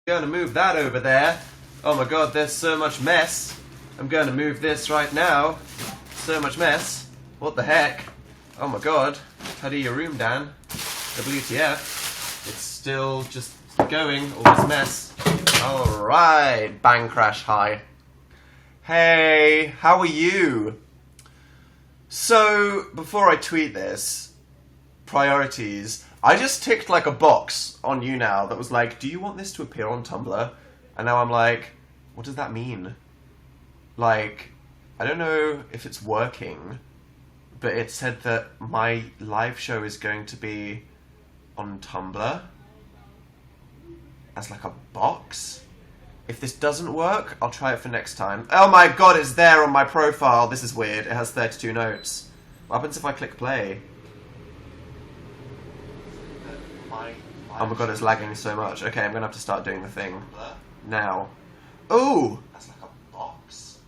going to move that over there. Oh my god, there's so much mess. I'm going to move this right now. So much mess. What the heck? Oh my god. Tidy your room, Dan. WTF. It's still just going, all this mess. Alright, bang crash high. Hey, how are you? So, before I tweet this, priorities, I just ticked like a box on Younow that was like, do you want this to appear on Tumblr? And now I'm like, what does that mean? Like, I don't know if it's working, but it said that my live show is going to be on Tumblr as like a box. If this doesn't work, I'll try it for next time. Oh my god, it's there on my profile. This is weird. It has 32 notes. What happens if I click play? Oh my god, it's lagging so much. Okay, I'm gonna have to start doing the thing now. Oh!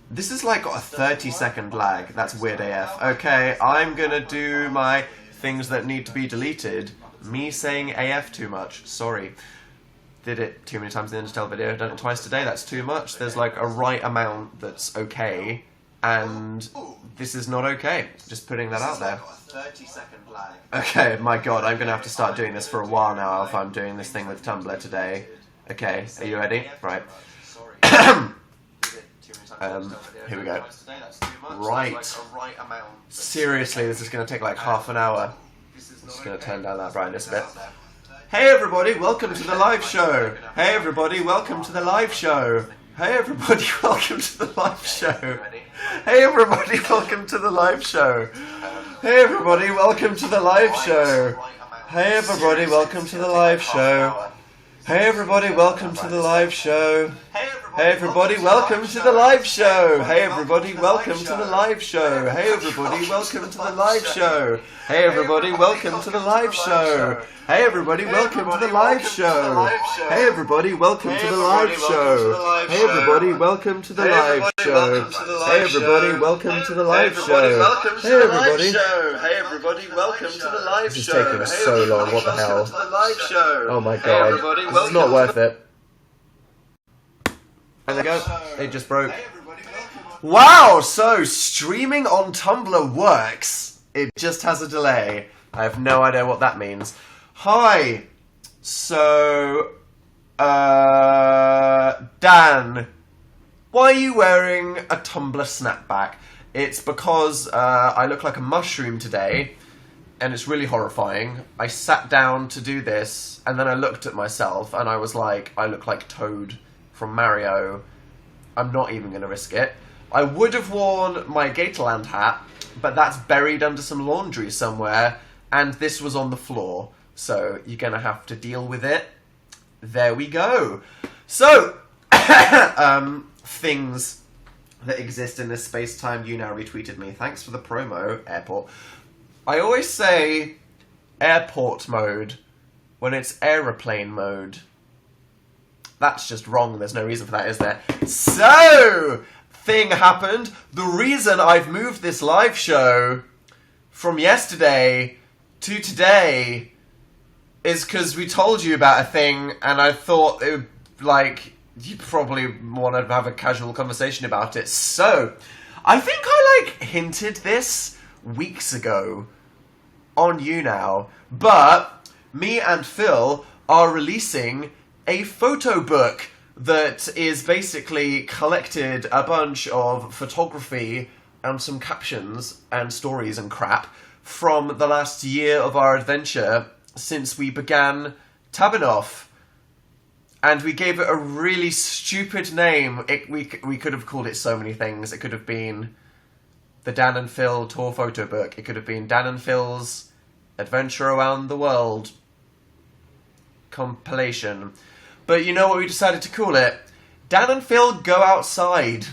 This is like got a 30-second lag. That's weird AF. Okay, I'm gonna do my things that need to be deleted. Me saying AF too much. Sorry. Did it too many times in the Untitled video. Done it twice today. That's too much. There's like a right amount that's okay, and this is not okay. Just putting that out there. 30-second lag. Okay, my god, I'm gonna have to start doing this for a while now if I'm doing this thing with Tumblr today. Okay, are you ready? Right. Here we go. Right. Seriously, this is gonna take like half an hour. I'm just gonna turn down that brightness a bit. Hey everybody, welcome to the live show! Hey everybody, welcome to the live show! Hey everybody, welcome to the live show! Hey everybody, welcome to the live show! Hey everybody, welcome to the live show! Hey everybody, welcome to the live show! Hey everybody, welcome to the live show! Hey everybody, welcome to the live show! Hey everybody, welcome to the live show! Hey everybody, welcome to the live show! Hey everybody, welcome to the live show! Hey everybody, welcome to the live show! Hey everybody, welcome to the live show! Hey everybody, welcome to the live show! Hey everybody, welcome to the live show! Hey everybody! Hey everybody, welcome to the live show! This is taking so long, what the hell? Oh my god, this is not worth it. There we go, it just broke. Wow, so streaming on Tumblr works. It just has a delay. I have no idea what that means. Hi, so, Dan, why are you wearing a Tumblr snapback? It's because I look like a mushroom today, and it's really horrifying. I sat down to do this, and then I looked at myself, and I was like, I look like Toad from Mario. I'm not even going to risk it. I would have worn my Gatorland hat, but that's buried under some laundry somewhere, and this was on the floor. So, you're going to have to deal with it. There we go. So, things that exist in this space-time. Younow retweeted me. Thanks for the promo, airport. I always say airport mode when it's aeroplane mode. That's just wrong. There's no reason for that, is there? So, thing happened. The reason I've moved this live show from yesterday to today is because we told you about a thing, and I thought it would, like, you probably want to have a casual conversation about it. So, I think I, like, hinted this weeks ago on Younow, but me and Phil are releasing a photo book that is basically collected a bunch of photography and some captions and stories and crap from the last year of our adventure since we began Tabanoff. And we gave it a really stupid name. We could have called it so many things. It could have been the Dan and Phil Tour Photo Book. It could have been Dan and Phil's Adventure Around the World compilation. But you know what we decided to call it? Dan and Phil Go Outside.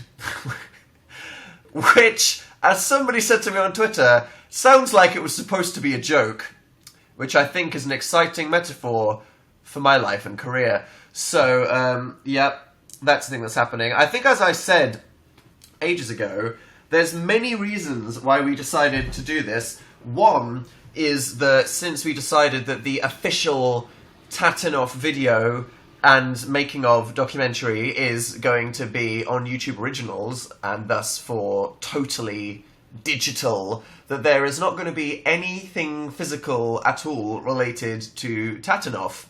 Which, as somebody said to me on Twitter, sounds like it was supposed to be a joke. Which I think is an exciting metaphor for my life and career. So, yeah, that's the thing that's happening. I think, as I said ages ago, there's many reasons why we decided to do this. One is that since we decided that the official Tatanoff video and making of documentary is going to be on YouTube Originals, and thus for totally digital, that there is not going to be anything physical at all related to Tatanov.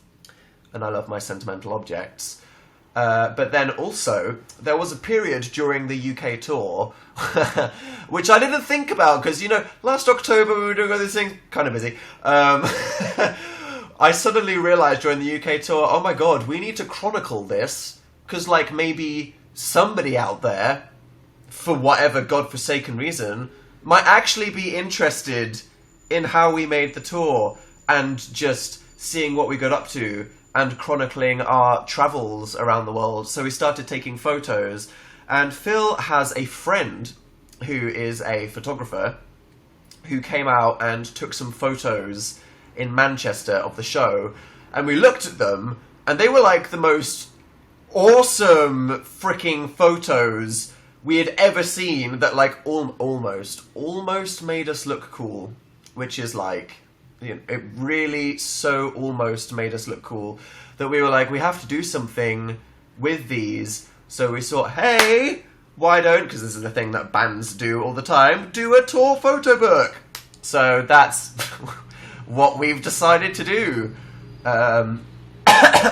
And I love my sentimental objects. But then also, there was a period during the UK tour, which I didn't think about, because, you know, last October we were doing all these things, kind of busy. I suddenly realised during the UK tour, oh my god, we need to chronicle this, because, like, maybe somebody out there, for whatever godforsaken reason, might actually be interested in how we made the tour, and just seeing what we got up to, and chronicling our travels around the world. So we started taking photos, and Phil has a friend who is a photographer who came out and took some photos in Manchester of the show, and we looked at them, and they were like the most awesome freaking photos we had ever seen, that like almost made us look cool, which is like, you know, it really so almost made us look cool that we were like, we have to do something with these. So we thought, hey, why don't, because this is the thing that bands do all the time, do a tour photo book. So that's what we've decided to do,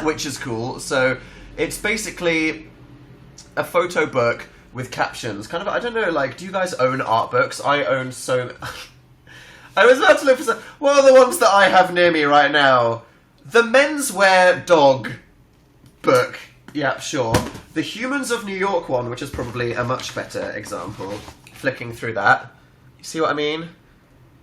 which is cool. So it's basically a photo book with captions. Kind of, I don't know, like, do you guys own art books? I own so... I was about to look for some... What are the ones that I have near me right now? The Menswear Dog book. Yeah, sure. The Humans of New York one, which is probably a much better example. Flicking through that. You see what I mean?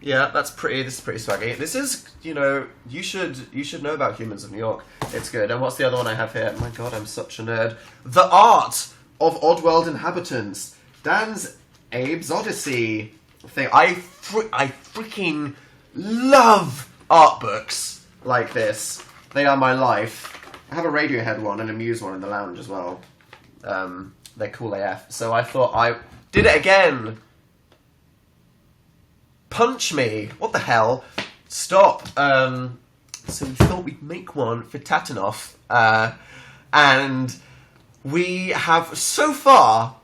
Yeah, that's pretty... This is pretty swaggy. This is, you know, you should know about Humans of New York. It's good. And what's the other one I have here? My god, I'm such a nerd. The Art of Oddworld Inhabitants. Dan's Abe's Odyssey thing. I freaking love art books like this. They are my life. I have a Radiohead one and a Muse one in the lounge as well. They're cool AF. So I thought I did it again. Punch me. What the hell? Stop. So we thought we'd make one for Tatanov. And we have so far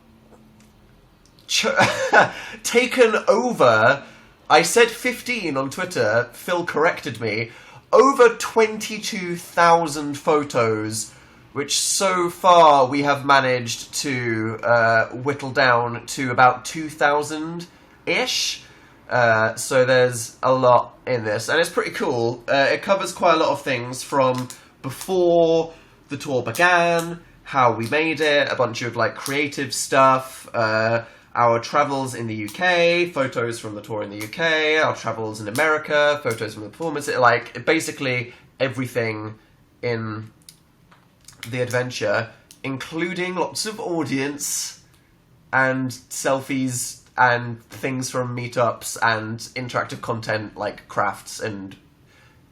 taken over, I said 15 on Twitter, Phil corrected me, over 22,000 photos, which so far we have managed to whittle down to about 2,000-ish. So there's a lot in this, and it's pretty cool. It covers quite a lot of things from before the tour began, how we made it, a bunch of like creative stuff, our travels in the UK, photos from the tour in the UK, our travels in America, photos from the performance, like basically everything in the adventure, including lots of audience and selfies and things from meetups and interactive content like crafts and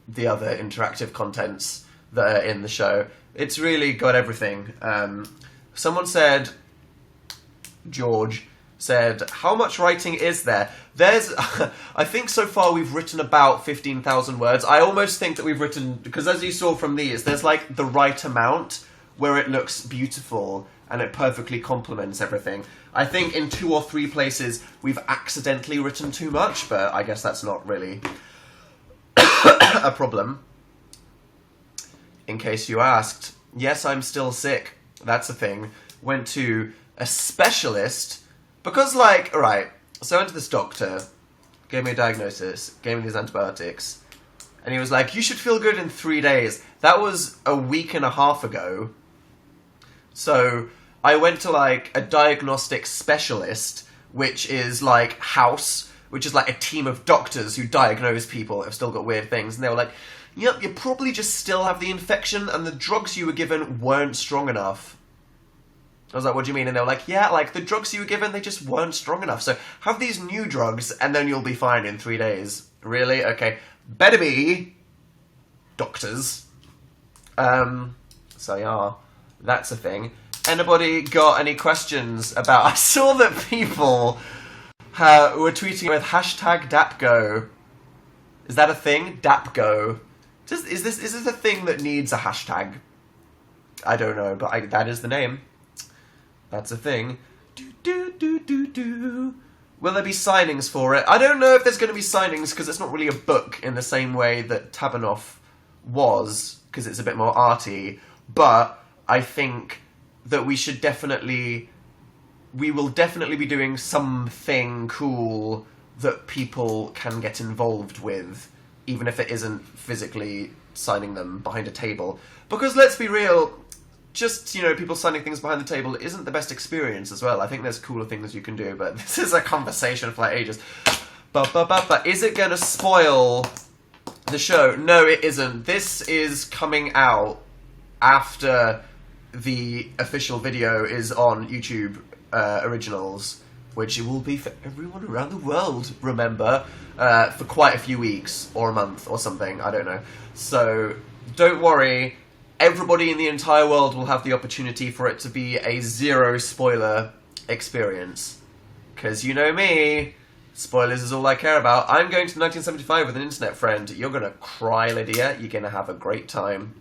the other interactive contents that are in the show. It's really got everything. Someone said, George said, how much writing is there? There's, I think so far we've written about 15,000 words. I almost think that we've written, because as you saw from these, there's like the right amount where it looks beautiful and it perfectly complements everything. I think in 2 or 3 places we've accidentally written too much, but I guess that's not really a problem. In case you asked, yes, I'm still sick. That's a thing. Went to a specialist, because, like, alright, so I went to this doctor, gave me a diagnosis, gave me these antibiotics, and he was like, you should feel good in 3 days. That was a week and a half ago. So I went to, like, a diagnostic specialist, which is, like, House, which is, like, a team of doctors who diagnose people that have still got weird things, and they were like, yep, you probably just still have the infection, and the drugs you were given weren't strong enough. I was like, what do you mean? And they were like, yeah, like, the drugs you were given, they just weren't strong enough. So have these new drugs, and then you'll be fine in 3 days. Really? Okay. Better be doctors. So yeah, that's a thing. Anybody got any questions about... I saw that people were tweeting with hashtag DapGo. Is that a thing? DapGo. Is this a thing that needs a hashtag? I don't know, but that is the name. That's a thing. Will there be signings for it? I don't know if there's going to be signings, because it's not really a book in the same way that Tabanoff was, because it's a bit more arty, but I think that we will definitely be doing something cool that people can get involved with, even if it isn't physically signing them behind a table. Because let's be real, just, people signing things behind the table isn't the best experience as well. I think there's cooler things you can do, but this is a conversation for like ages. But is it going to spoil the show? No, it isn't. This is coming out after the official video is on YouTube Originals, which it will be for everyone around the world, remember, for quite a few weeks, or a month, or something, I don't know. So, don't worry, everybody in the entire world will have the opportunity for it to be a zero spoiler experience. Because you know me, spoilers is all I care about. I'm going to 1975 with an internet friend. You're going to cry, Lydia. You're going to have a great time.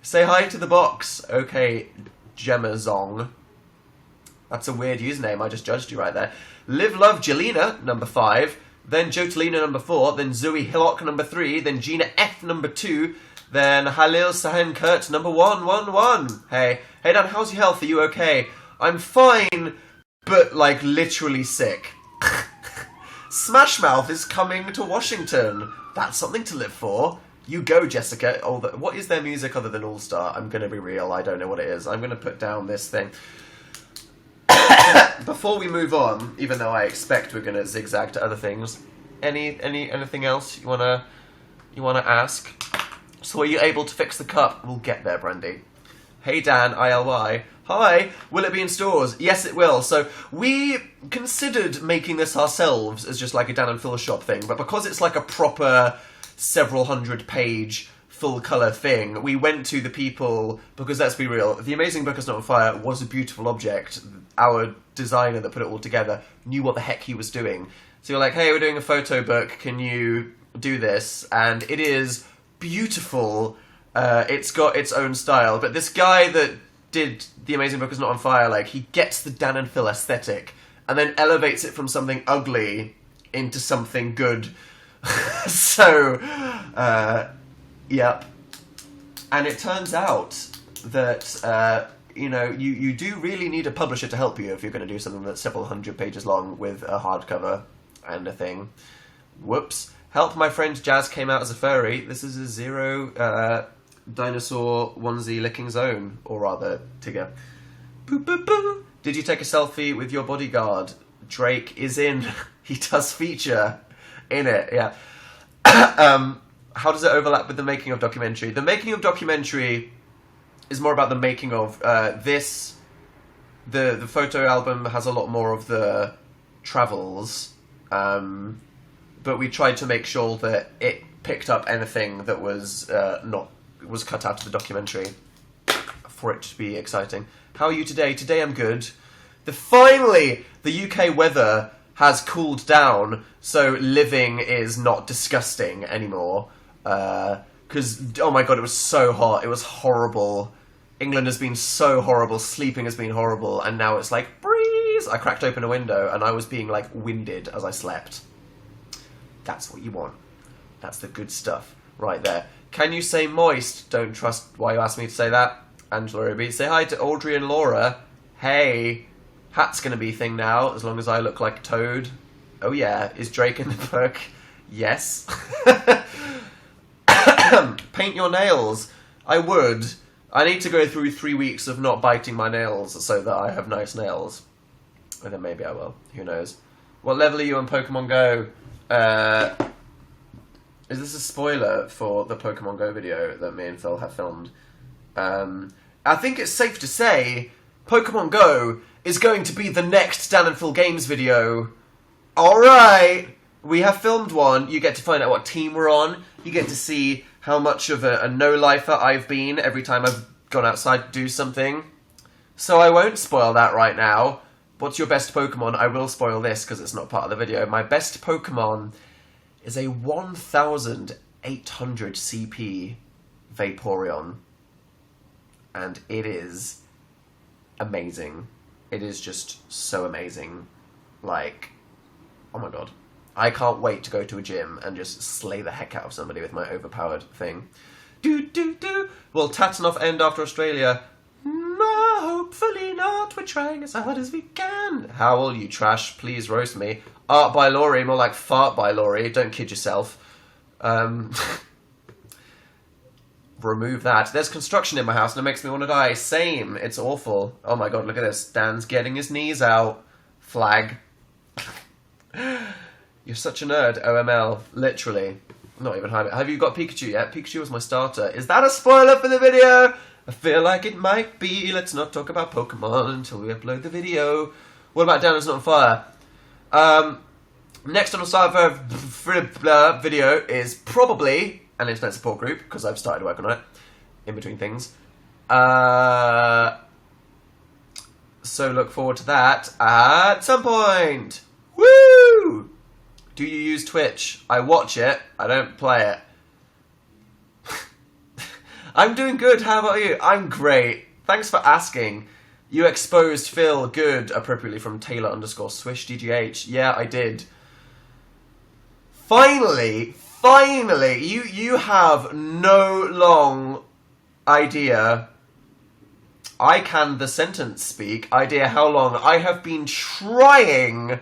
Say hi to the box. Okay, Gemazong. That's a weird username, I just judged you right there. Live Love Jelena, number 5. Then Jotelina, number 4. Then Zoe Hillock, number 3. Then Gina F, number 2. Then Halil Sahen Kurt, number 111. Hey Dan, how's your health? Are you okay? I'm fine, but like literally sick. Smash Mouth is coming to Washington. That's something to live for. You go, Jessica. What is their music other than All Star? I'm going to be real, I don't know what it is. I'm going to put down this thing. Before we move on, even though I expect we're going to zigzag to other things, anything else you wanna ask? So are you able to fix the cup? We'll get there, Brandy. Hey Dan, ILY. Hi, will it be in stores? Yes, it will. So we considered making this ourselves as just like a Dan and Phil shop thing, but because it's like a proper several hundred page full colour thing, we went to the people, because let's be real, The Amazing Book Is Not on Fire was a beautiful object. Our designer that put it all together knew what the heck he was doing. So you're like, hey, we're doing a photo book, can you do this? And it is beautiful. It's got its own style, but this guy that did The Amazing Book Is Not on Fire, like, he gets the Dan and Phil aesthetic and then elevates it from something ugly into something good. So, yep. And it turns out that, you do really need a publisher to help you if you're going to do something that's several hundred pages long with a hardcover and a thing. Whoops. Help, my friend Jazz came out as a furry. This is a zero dinosaur onesie licking zone, or rather, Tigger. Boo, boo, boo. Did you take a selfie with your bodyguard? Drake is in. He does feature in it, yeah. How does it overlap with the making of documentary? The making of documentary is more about the making of this. The photo album has a lot more of the travels, but we tried to make sure that it picked up anything that was was cut out of the documentary for it to be exciting. How are you today? Today I'm good. Finally, the UK weather has cooled down, so living is not disgusting anymore. Because, oh my god, it was so hot. It was horrible. England has been so horrible. Sleeping has been horrible. And now it's like, breeze! I cracked open a window and I was being, like, winded as I slept. That's what you want. That's the good stuff right there. Can you say moist? Don't trust why you asked me to say that. Angela Ruby. Say hi to Audrey and Laura. Hey, hat's gonna be a thing now, as long as I look like Toad. Oh yeah, is Drake in the book? Yes. Paint your nails. I would. I need to go through 3 weeks of not biting my nails so that I have nice nails. And then maybe I will. Who knows? What level are you on Pokemon Go? Is this a spoiler for the Pokemon Go video that me and Phil have filmed? I think it's safe to say Pokemon Go is going to be the next Dan and Phil Games video. Alright! We have filmed one. You get to find out what team we're on. You get to see how much of a no-lifer I've been every time I've gone outside to do something. So I won't spoil that right now. What's your best Pokemon? I will spoil this because it's not part of the video. My best Pokemon is a 1800 CP Vaporeon. and it is amazing. It is just so amazing. Like, oh my god. I can't wait to go to a gym and just slay the heck out of somebody with my overpowered thing. Will Tatanoff end after Australia? No, hopefully not. We're trying as hard as we can. Howl, you trash. Please roast me. Art by Laurie, more like fart by Laurie. Don't kid yourself. Remove that. There's construction in my house and it makes me want to die. Same. It's awful. Oh my god, look at this. Dan's getting his knees out. Flag. You're such a nerd, OML. Literally. Not even high. Have you got Pikachu yet? Pikachu was my starter. Is that a spoiler for the video? I feel like it might be. Let's not talk about Pokemon until we upload the video. What about Dan is Not on Fire? Next on the server video is probably an internet support group, because I've started working on it in between things. So look forward to that at some point. Woo! Do you use Twitch? I watch it. I don't play it. I'm doing good. How about you? I'm great. Thanks for asking. You exposed Phil good appropriately from Taylor_SwishDGH. Yeah, I did. Finally, you have no long idea. I can the sentence speak. Idea how long I have been trying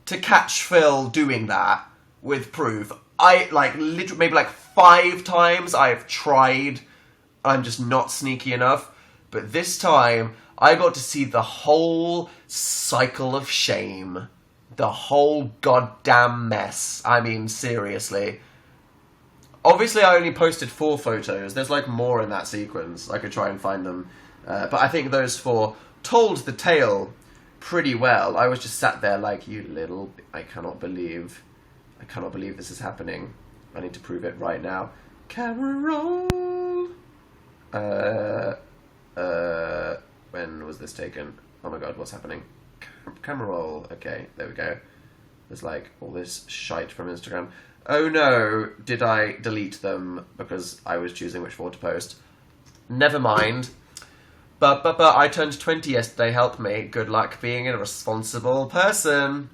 to catch Phil doing that with proof. I, literally, maybe 5 times I've tried. I'm just not sneaky enough. But this time, I got to see the whole cycle of shame. The whole goddamn mess. I mean, seriously. Obviously, I only posted 4 photos. There's, more in that sequence. I could try and find them. But I think those 4 told the tale pretty well. I was just sat there like, you little... I cannot believe this is happening. I need to prove it right now. Camera roll! When was this taken? Oh my god, what's happening? Camera roll. Okay, there we go. There's all this shite from Instagram. Oh no, did I delete them because I was choosing which 4 to post? Never mind. But I turned 20 yesterday, help me. Good luck being a responsible person.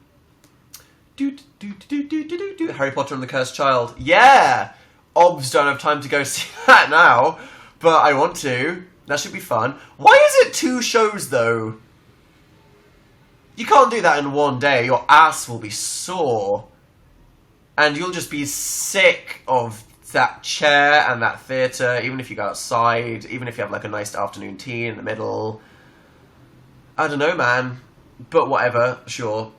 Harry Potter and the Cursed Child. Yeah! Obs don't have time to go see that now, but I want to. That should be fun. Why is it 2 shows, though? You can't do that in one day. Your ass will be sore. And you'll just be sick of that chair and that theatre, even if you go outside, even if you have a nice afternoon tea in the middle. I don't know, man. But whatever, sure.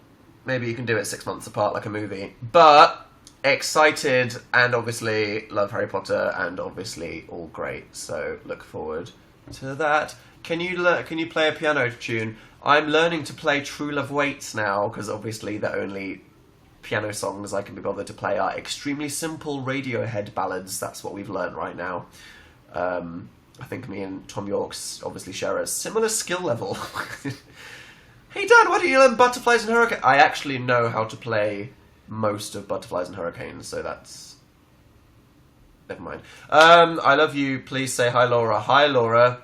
Maybe you can do it 6 months apart like a movie. But excited, and obviously love Harry Potter, and obviously all great. So look forward to that. Can you play a piano tune? I'm learning to play True Love Waits now, because obviously the only piano songs I can be bothered to play are extremely simple Radiohead ballads. That's what we've learned right now. I think me and Tom Yorks obviously share a similar skill level. Hey Dad, why don't you learn Butterflies and Hurricanes? I actually know how to play most of Butterflies and Hurricanes, so that's... Never mind. I love you. Please say hi, Laura. Hi, Laura.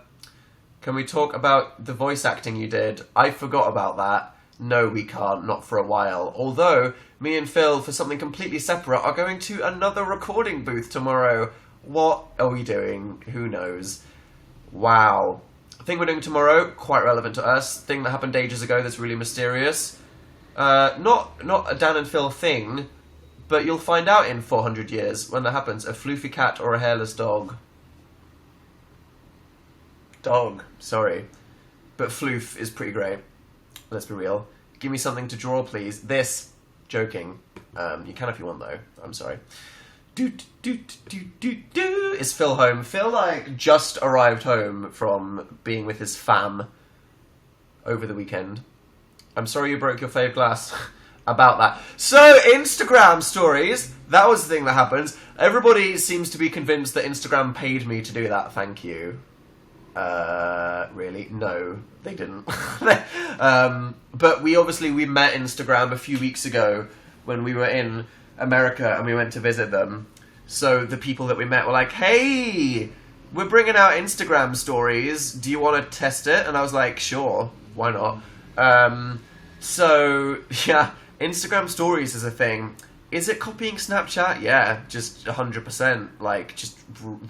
Can we talk about the voice acting you did? I forgot about that. No, we can't. Not for a while. Although, me and Phil, for something completely separate, are going to another recording booth tomorrow. What are we doing? Who knows? Wow. Thing we're doing tomorrow, quite relevant to us. Thing that happened ages ago that's really mysterious. Not a Dan and Phil thing, but you'll find out in 400 years when that happens. A floofy cat or a hairless dog. Dog, sorry. But floof is pretty great. Let's be real. Give me something to draw, please. This. Joking. You can if you want, though. I'm sorry. Is Phil home? Phil, just arrived home from being with his fam over the weekend. I'm sorry you broke your fave glass. About that. So, Instagram stories. That was the thing that happens. Everybody seems to be convinced that Instagram paid me to do that. Thank you. Really? No, they didn't. But we met Instagram a few weeks ago when we were in America and we went to visit them. So the people that we met were like, hey, we're bringing out Instagram stories. Do you want to test it? And I was like, sure, why not? So, yeah, Instagram stories is a thing. Is it copying Snapchat? Yeah, just 100%. Like, just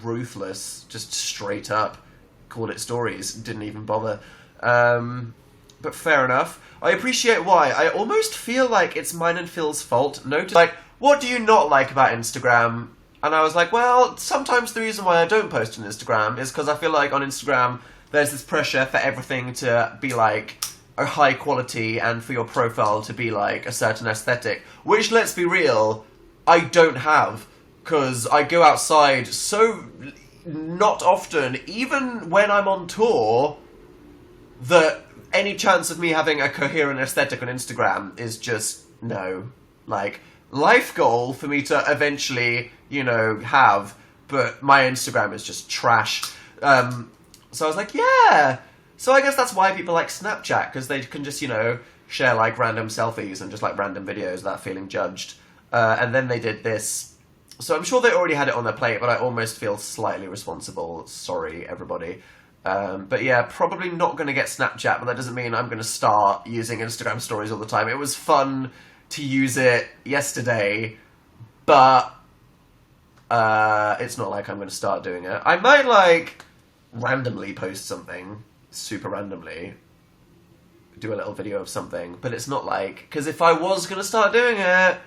ruthless. Just straight up. Called it stories. Didn't even bother. But fair enough. I appreciate why. I almost feel like it's mine and Phil's fault. Notice, like, what do you not like about Instagram? And I was like, well, sometimes the reason why I don't post on Instagram is because I feel like on Instagram there's this pressure for everything to be, like, a high quality and for your profile to be, like, a certain aesthetic. Which, let's be real, I don't have. Because I go outside so not often, even when I'm on tour, that any chance of me having a coherent aesthetic on Instagram is just no. Like, life goal for me to eventually, you know, have, but my Instagram is just trash. So I was like, yeah. So I guess that's why people like Snapchat, because they can just, you know, share, like, random selfies and just, like, random videos without feeling judged. And then they did this. So I'm sure they already had it on their plate, but I almost feel slightly responsible. Sorry, everybody. But yeah, probably not going to get Snapchat, but that doesn't mean I'm going to start using Instagram stories all the time. It was fun to use it yesterday, but it's not like I'm going to start doing it. I might, like, randomly post something, super randomly, do a little video of something, but it's not like, because if I was going to start doing it,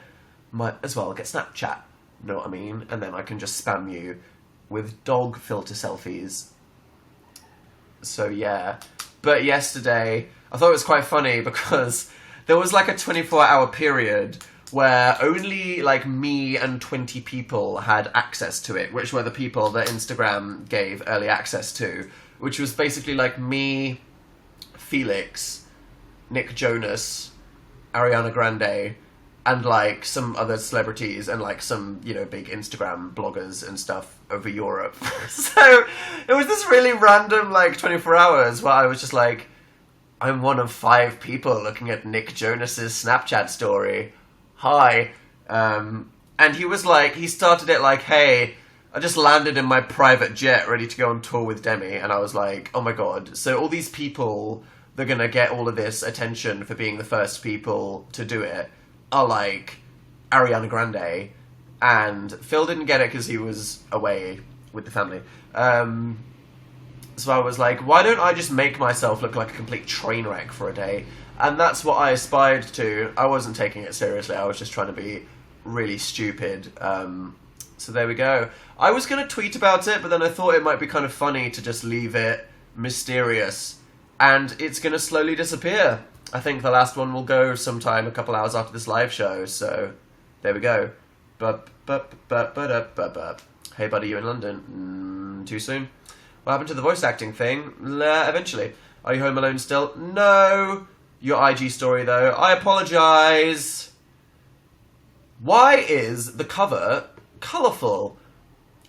might as well get Snapchat, know what I mean? And then I can just spam you with dog filter selfies. So yeah, but yesterday, I thought it was quite funny because there was like a 24-hour period where only like me and 20 people had access to it, which were the people that Instagram gave early access to, which was basically like me, Felix, Nick Jonas, Ariana Grande, and like some other celebrities and like some, you know, big Instagram bloggers and stuff over Europe. So it was this really random like 24 hours where I was just like, I'm one of 5 people looking at Nick Jonas's Snapchat story. Hi. And he was like, he started it like, hey, I just landed in my private jet ready to go on tour with Demi. And I was like, oh my god. So all these people, they're going to get all of this attention for being the first people to do it, are like Ariana Grande, and Phil didn't get it because he was away with the family. So I was like, why don't I just make myself look like a complete train wreck for a day? And that's what I aspired to. I wasn't taking it seriously, I was just trying to be really stupid. So there we go. I was going to tweet about it, but then I thought it might be kind of funny to just leave it mysterious, and it's going to slowly disappear. I think the last one will go sometime a couple hours after this live show, so there we go. Hey buddy, you in London? Too soon? What happened to the voice acting thing? Eventually. Are you home alone still? No! Your IG story though. I apologise! Why is the cover colourful?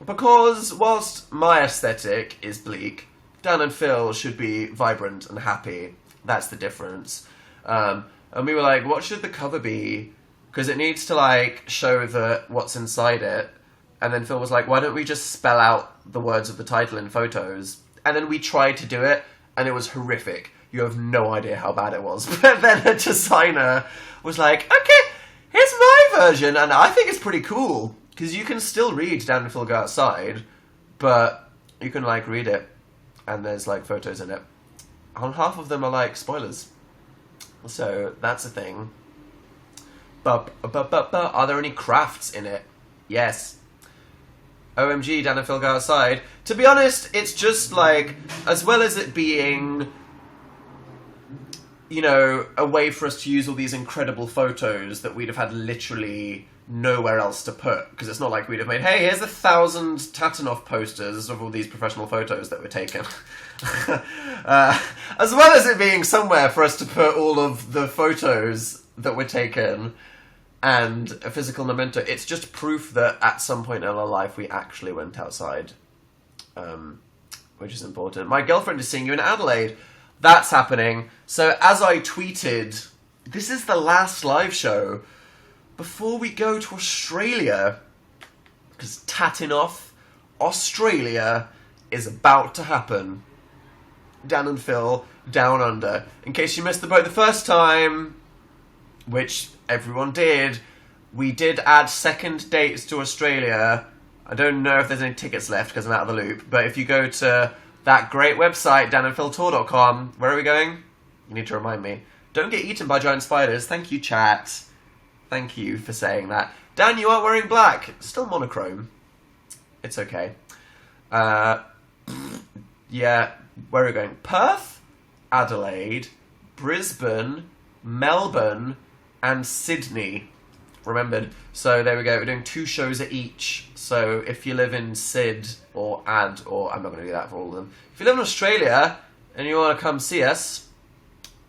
Because whilst my aesthetic is bleak, Dan and Phil should be vibrant and happy. That's the difference. And we were like, what should the cover be? Because it needs to, like, show what's inside it. And then Phil was like, why don't we just spell out the words of the title in photos? And then we tried to do it, and it was horrific. You have no idea how bad it was. But then a designer was like, okay, here's my version, and I think it's pretty cool. Because you can still read Dan and Phil Go Outside, but you can, like, read it, and there's, like, photos in it. And half of them are, like, spoilers. So, that's a thing. But, are there any crafts in it? Yes. OMG, Dan and Phil Go Outside. To be honest, it's just, like, as well as it being, you know, a way for us to use all these incredible photos that we'd have had literally nowhere else to put, because it's not like we'd have made, hey, here's 1,000 Tatanoff posters of all these professional photos that were taken. As well as it being somewhere for us to put all of the photos that were taken and a physical memento, it's just proof that at some point in our life we actually went outside, which is important. My girlfriend is seeing you in Adelaide. That's happening. So as I tweeted, this is the last live show before we go to Australia, because Tatinoff, Australia, is about to happen. Dan and Phil, Down Under. In case you missed the boat the first time, which everyone did, we did add second dates to Australia. I don't know if there's any tickets left because I'm out of the loop, but if you go to that great website, danandphiltour.com, where are we going? You need to remind me. Don't get eaten by giant spiders. Thank you, chat. Thank you for saying that. Dan, you aren't wearing black. Still monochrome. It's okay. Yeah, where are we going? Perth, Adelaide, Brisbane, Melbourne, and Sydney. Remembered. So there we go. We're doing 2 shows at each. So if you live in Sid or Ad, or I'm not going to do that for all of them. If you live in Australia and you want to come see us,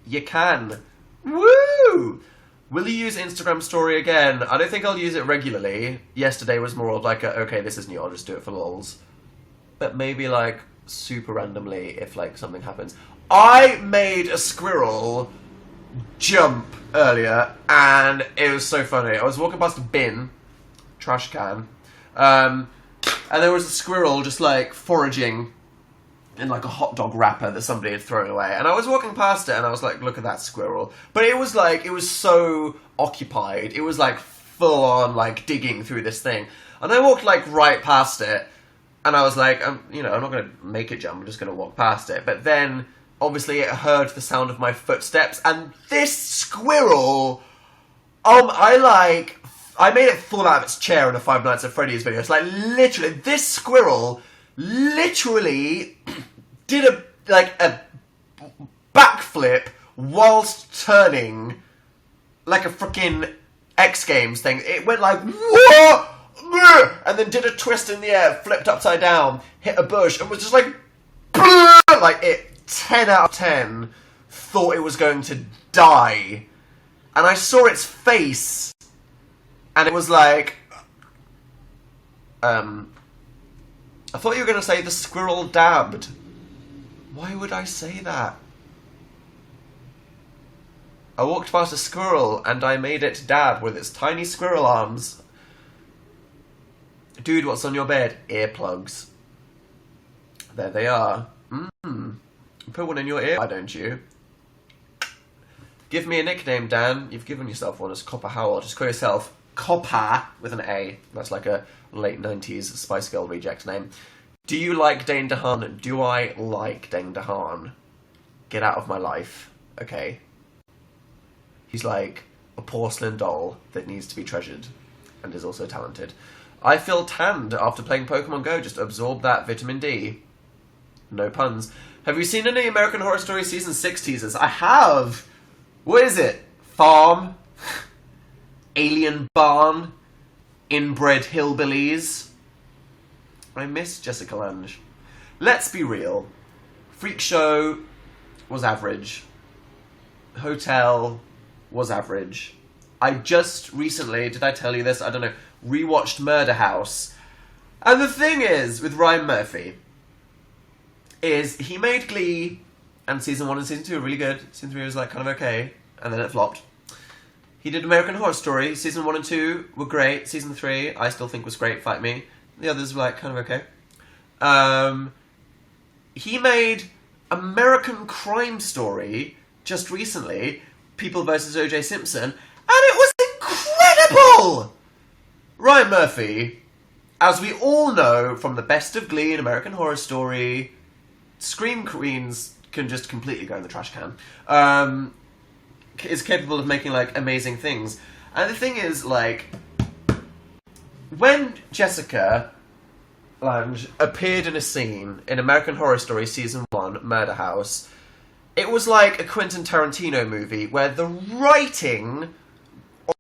you can. Woo! Will you use Instagram Story again? I don't think I'll use it regularly. Yesterday was more of like a, okay, this is new, I'll just do it for lols. But maybe like super randomly if like something happens. I made a squirrel jump earlier and it was so funny. I was walking past a bin, trash can, and there was a squirrel just like foraging in like a hot dog wrapper that somebody had thrown away. And I was walking past it and I was like, look at that squirrel. But it was like, it was so occupied. It was like full on like digging through this thing. And I walked like right past it and I was like, I'm not going to make it jump. I'm just going to walk past it. But then obviously it heard the sound of my footsteps and this squirrel, I made it fall out of its chair in a Five Nights at Freddy's video. It's like literally, this squirrel literally did a backflip whilst turning like a freaking X Games thing. It went like, whoa! And then did a twist in the air, flipped upside down, hit a bush, and was just like, like it, 10 out of 10, thought it was going to die. And I saw its face, and it was like, I thought you were going to say the squirrel dabbed. Why would I say that? I walked past a squirrel and I made it dab with its tiny squirrel arms. Dude, what's on your bed? Earplugs. There they are. Put one in your ear, why don't you? Give me a nickname, Dan. You've given yourself one as Copper Howell. Just call yourself Copper with an A. That's like a late 90s Spice Girl reject name. Do you like Dane DeHaan? Do I like Dane DeHaan? Get out of my life. Okay. He's like a porcelain doll that needs to be treasured and is also talented. I feel tanned after playing Pokemon Go. Just absorb that vitamin D. No puns. Have you seen any American Horror Story Season 6 teasers? I have! What is it? Farm? Alien barn? Inbred hillbillies? I miss Jessica Lange. Let's be real. Freak Show was average. Hotel was average. I just recently, did I tell you this? I don't know. Rewatched Murder House. And the thing is, with Ryan Murphy, is he made Glee, and Season 1 and Season 2 are really good. Season 3 was like kind of okay, and then it flopped. He did American Horror Story. Season 1 and 2 were great. Season 3, I still think was great, fight me. The others were like kind of okay. He made American Crime Story just recently, People vs. O.J. Simpson, and it was incredible! Ryan Murphy, as we all know from the best of Glee and American Horror Story, Scream Queens can just completely go in the trash can, is capable of making, like, amazing things. And the thing is, like, when Jessica Lange appeared in a scene in American Horror Story Season 1, Murder House, it was like a Quentin Tarantino movie where the writing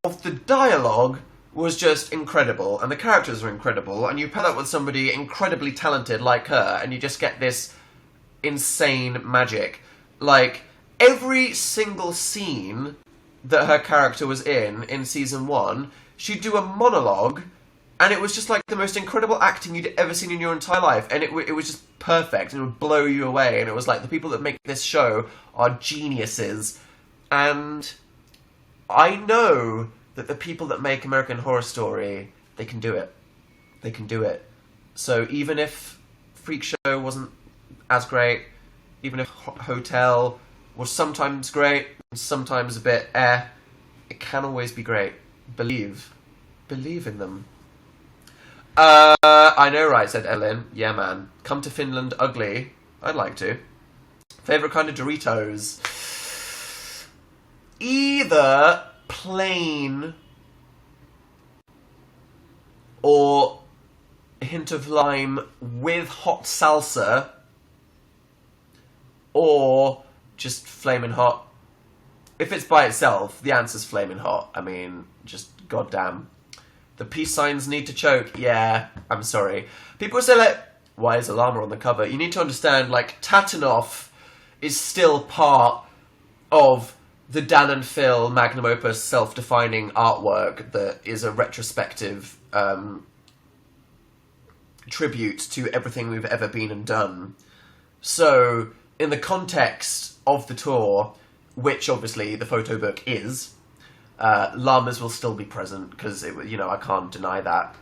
of the dialogue was just incredible, and the characters were incredible, and you pair that with somebody incredibly talented like her, and you just get this insane magic. Like, every single scene that her character was in Season 1, she'd do a monologue, and it was just like the most incredible acting you'd ever seen in your entire life, and it was just perfect, and it would blow you away, and it was like, the people that make this show are geniuses, and I know that the people that make American Horror Story, they can do it. They can do it. So even if Freak Show wasn't as great. Even if Hotel was sometimes great, sometimes a bit it can always be great. Believe in them. I know, right? Said Ellen. Yeah, man. Come to Finland ugly. I'd like to. Favorite kind of Doritos? Either plain or a hint of lime with hot salsa, or just flaming hot. If it's by itself, the answer's flaming hot. I mean, just goddamn. The peace signs need to choke. Yeah, I'm sorry. People say, like, why is a llama on the cover? You need to understand, like, Tatanov is still part of the Dan and Phil magnum opus self-defining artwork that is a retrospective tribute to everything we've ever been and done. So, in the context of the tour, which obviously the photo book is, llamas will still be present because I can't deny that,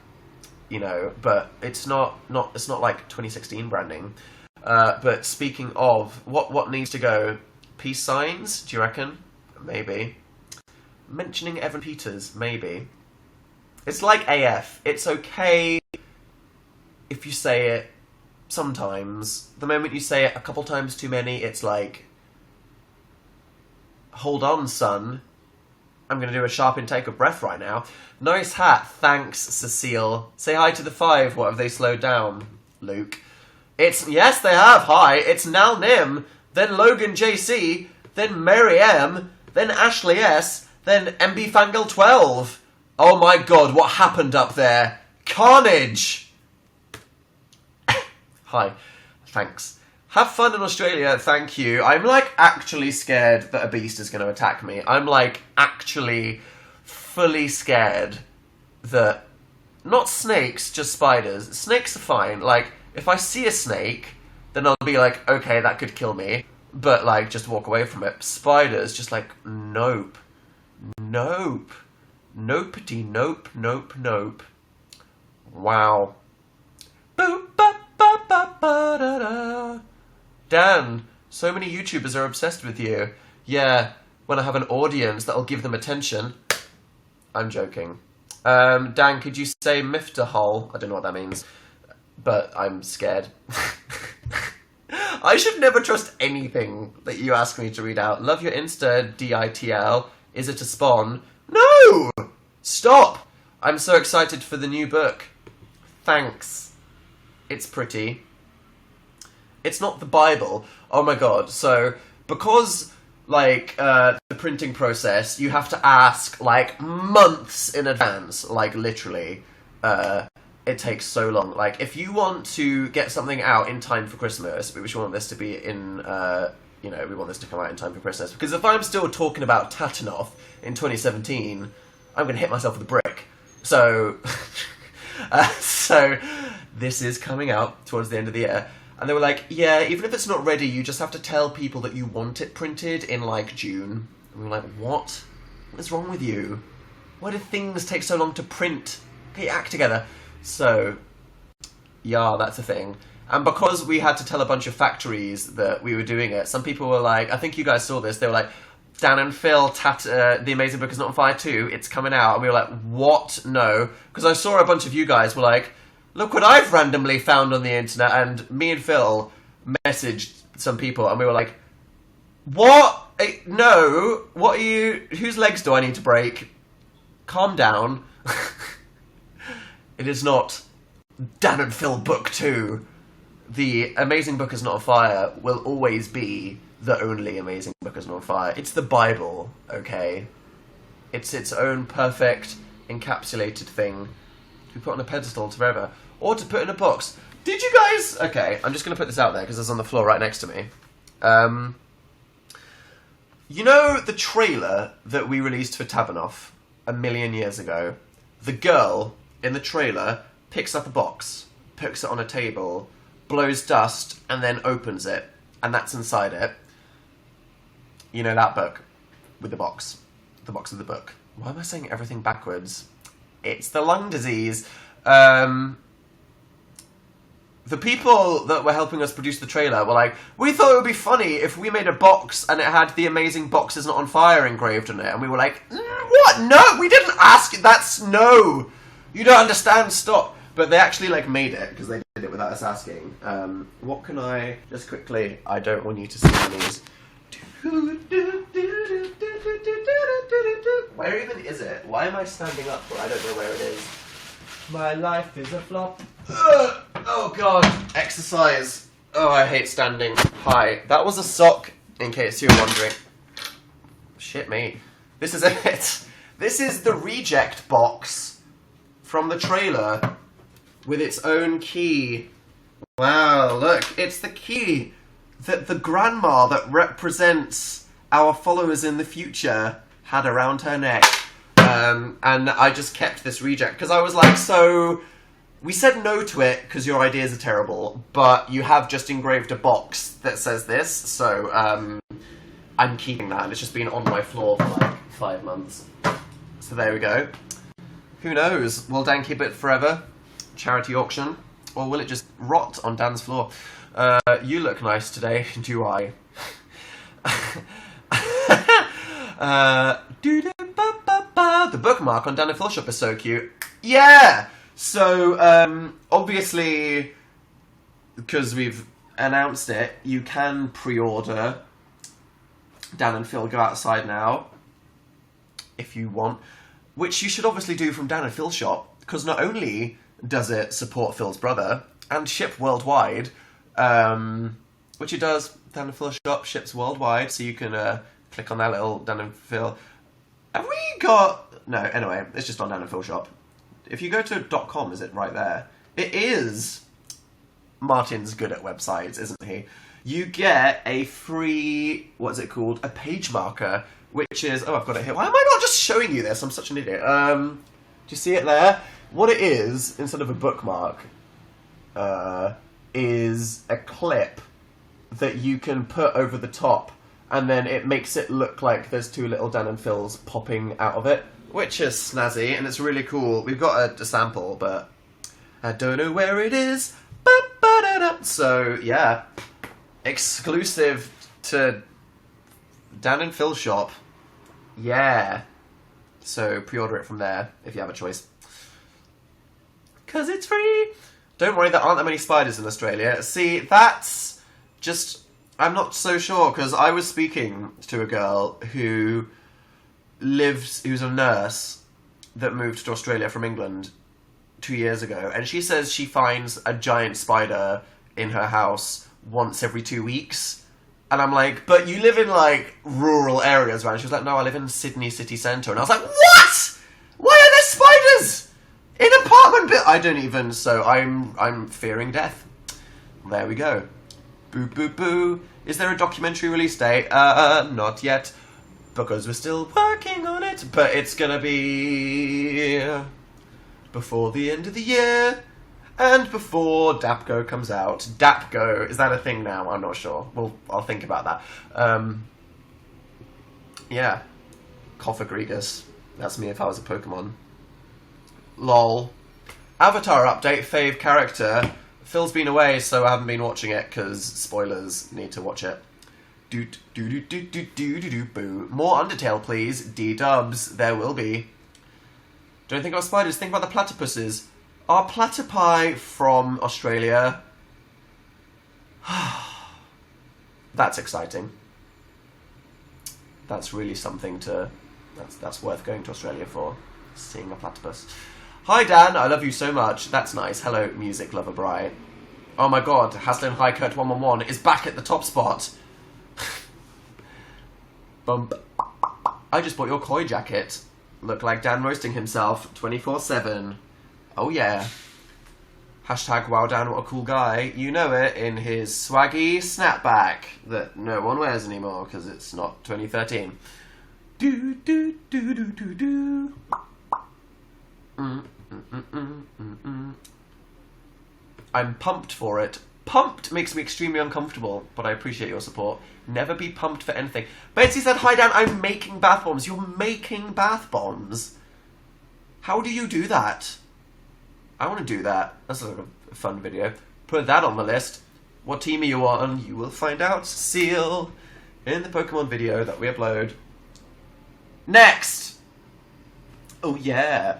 but it's not like 2016 branding. But speaking of what needs to go, peace signs, do you reckon? Maybe. Mentioning Evan Peters, maybe. It's like AF. It's okay if you say it sometimes. The moment you say it a couple times too many, it's like, hold on, son. I'm going to do a sharp intake of breath right now. Nice hat. Thanks, Cecile. Say hi to the 5. What have they slowed down? Luke. Yes, they have. Hi. It's Nal Nim, then Logan JC, then Mary M, then Ashley S, then MB Fangirl 12. Oh my god, what happened up there? Carnage! Hi. Thanks. Have fun in Australia, thank you. I'm, like, actually scared that a beast is going to attack me. I'm, like, actually fully scared that... Not snakes, just spiders. Snakes are fine. Like, if I see a snake, then I'll be like, okay, that could kill me. But, like, just walk away from it. Spiders, just like, nope. Nope. Nopety, nope, nope, nope. Wow. Boop, ba, ba, ba, ba, da, da. Dan, so many YouTubers are obsessed with you. Yeah, when I have an audience that'll give them attention. I'm joking. Dan, could you say Miftahol? I don't know what that means, but I'm scared. I should never trust anything that you ask me to read out. Love your Insta, DITL. Is it a spawn? No! Stop! I'm so excited for the new book. Thanks. It's pretty. It's not the Bible. Oh my god. So, because, like, the printing process, you have to ask, like, months in advance. Like, literally. It takes so long. Like, if you want to get something out in time for Christmas, we want this to be in, we want this to come out in time for Christmas. Because if I'm still talking about Tatanov in 2017, I'm going to hit myself with a brick. So, so this is coming out towards the end of the year. And they were like, yeah, even if it's not ready, you just have to tell people that you want it printed in, like, June. And we were like, what? What is wrong with you? Why do things take so long to print? Get your act together. So, yeah, that's a thing. And because we had to tell a bunch of factories that we were doing it, some people were like, I think you guys saw this, they were like, Dan and Phil, The Amazing Book is Not on Fire 2, it's coming out. And we were like, what? No. Because I saw a bunch of you guys were like, look what I've randomly found on the internet. And me and Phil messaged some people and we were like, what? No. What are you... Whose legs do I need to break? Calm down. It is not Dan and Phil Book 2. The Amazing Book is Not on Fire will always be the only Amazing Book is Not on Fire. It's the Bible, okay? It's its own perfect, encapsulated thing to put on a pedestal to forever. Or to put in a box. Did you guys... Okay, I'm just going to put this out there because it's on the floor right next to me. You know the trailer that we released for Tabernoff a million years ago? The girl in the trailer picks up a box, puts it on a table, blows dust, and then opens it. And that's inside it. You know that book with the box. The box of the book. Why am I saying everything backwards? It's the lung disease. the people that were helping us produce the trailer were like, we thought it would be funny if we made a box and it had the amazing "Box Is Not on Fire" engraved on it. And we were like, what? No, we didn't ask. That's no. You don't understand. Stop. But they actually like made it because they did it without us asking. What can I just quickly? I don't want you to see these. Where even is it? Why am I standing up for? I don't know where it is. My life is a flop. Oh god. Exercise. Oh, I hate standing. Hi. That was a sock, in case you were wondering. Shit me. This is it. This is the reject box from the trailer with its own key. Wow, look. It's the key that the grandma that represents our followers in the future had around her neck. And I just kept this reject because I was like, so we said no to it because your ideas are terrible, but you have just engraved a box that says this, so I'm keeping that, and it's just been on my floor for like 5 months. So there we go. Who knows? Will Dan keep it forever? Charity auction? Or will it just rot on Dan's floor? You look nice today, do I? The bookmark on Dan and Phil shop is so cute. Yeah! So, obviously, because we've announced it, you can pre-order Dan and Phil Go Outside Now, if you want, which you should obviously do from Dan and Phil shop, because not only does it support Phil's brother, and ship worldwide, which it does, Dan and Phil shop ships worldwide, so you can click on that little Dan and Phil. Have we got... No, anyway, it's just on Dan and Phil shop. If you go to .com, is it right there? It is. Martin's good at websites, isn't he? You get a free, what's it called? A page marker, which is... Oh, I've got it here. Why am I not just showing you this? I'm such an idiot. Do you see it there? What it is, instead of a bookmark, is a clip that you can put over the top, and then it makes it look like there's two little Dan and Phils popping out of it, which is snazzy, and it's really cool. We've got a sample, but I don't know where it is. So, yeah. Exclusive to Dan and Phil shop. Yeah. So, pre-order it from there, if you have a choice. 'Cause it's free! Don't worry, there aren't that many spiders in Australia. See, that's just... I'm not so sure, because I was speaking to a girl who's a nurse that moved to Australia from England 2 years ago, and she says she finds a giant spider in her house once every 2 weeks. And I'm like, but you live in, like, rural areas, right? And she was like, no, I live in Sydney city centre. And I was like, what? Why are there spiders in apartment I don't even, so I'm fearing death. There we go. Boo, boo, boo. Is there a documentary release date? Not yet. Because we're still working on it. But it's gonna be... before the end of the year. And before DAPGO comes out. DAPGO, is that a thing now? I'm not sure. Well, I'll think about that. Yeah. Cophagregus. That's me if I was a Pokemon. Lol. Avatar update, fave character. Phil's been away, so I haven't been watching it, because spoilers, need to watch it. Boo. More Undertale, please. D-dubs. There will be. Don't think about spiders, think about the platypuses. Are platypi from Australia? That's exciting. That's really something to... That's worth going to Australia for. Seeing a platypus. Hi Dan, I love you so much. That's nice. Hello, music lover Bri. Oh my god, Haslin Highcourt 111 is back at the top spot. Bump. I just bought your koi jacket. Look like Dan roasting himself 24/7. Oh yeah. Hashtag wow Dan, what a cool guy. You know it, in his swaggy snapback that no one wears anymore because it's not 2013. Do do do do do do. I'm pumped for it. Pumped makes me extremely uncomfortable, but I appreciate your support. Never be pumped for anything. Betsy said, hi Dan, I'm making bath bombs. You're making bath bombs? How do you do that? I want to do that. That's like a fun video. put that on the list. What team are you on? You will find out, Seal, in the Pokemon video that we upload. Next! Oh yeah.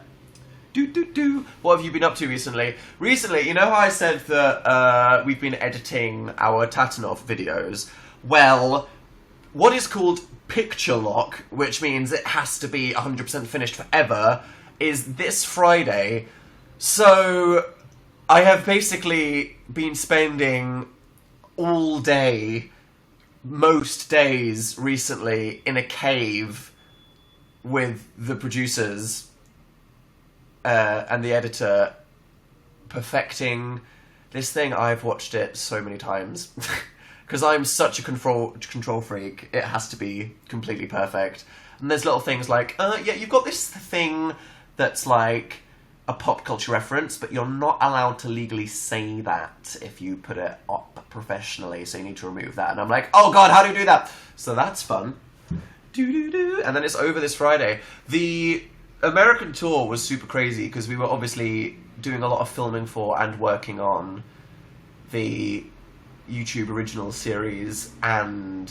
What have you been up to recently? Recently, you know how I said that we've been editing our Tatanov videos? Well, what is called picture lock, which means it has to be 100% finished forever, is this Friday. So I have basically been spending all day, most days recently, in a cave with the producers and the editor, perfecting this thing. I've watched it so many times. Because I'm such a control freak, it has to be completely perfect. And there's little things like, yeah, you've got this thing that's like a pop culture reference, but you're not allowed to legally say that if you put it up professionally, so you need to remove that. And I'm like, oh god, how do you do that? So that's fun. And then it's over this Friday. The American tour was super crazy, because we were obviously doing a lot of filming for and working on the YouTube original series, and